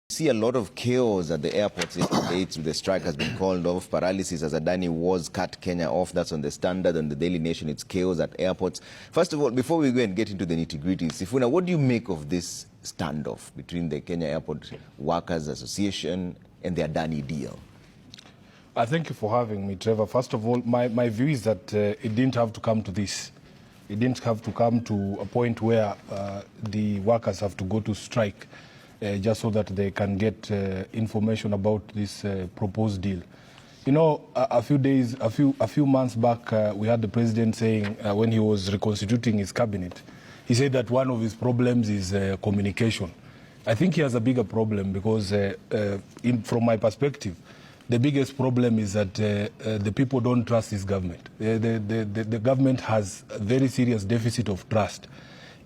See a lot of chaos at the airports. The strike has been called off. Paralysis as Adani was cut Kenya off. That's on the Standard and the Daily Nation. It's chaos at airports. First of all, before we go and get into the nitty-gritty, Sifuna, what do you make of this standoff between the Kenya Airport Workers Association and the Adani deal? I thank you for having me, Trevor. First of all, my view is that it didn't have to come to this. It didn't have to come to a point where the workers have to go to strike just so that they can get information about this proposed deal. You know, a few months back, we had the president saying when he was reconstituting his cabinet, he said that one of his problems is communication. I think he has a bigger problem because, from my perspective, the biggest problem is that the people don't trust this government. The government has a very serious deficit of trust.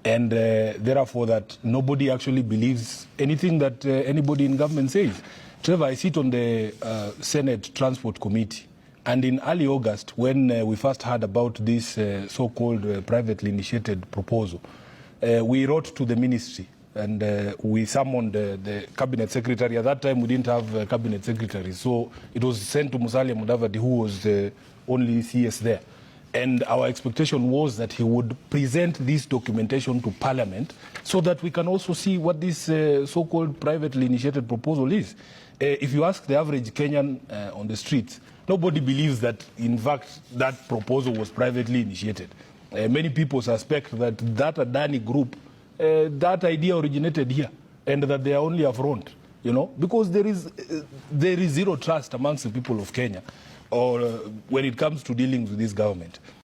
And therefore that nobody actually believes anything that anybody in government says. Trevor, I sit on the Senate Transport Committee. And in early August, when we first heard about this so-called privately initiated proposal, we wrote to the ministry. And we summoned the cabinet secretary. At that time, we didn't have a cabinet secretary. So it was sent to Musalia Mudavadi, who was the only CS there. And our expectation was that he would present this documentation to Parliament so that we can also see what this so-called privately initiated proposal is. If you ask the average Kenyan on the streets, nobody believes that, in fact, that proposal was privately initiated. Many people suspect that Adani group, that idea originated here, and that they are only a front, you know, because there is zero trust amongst the people of Kenya, or when it comes to dealing with this government.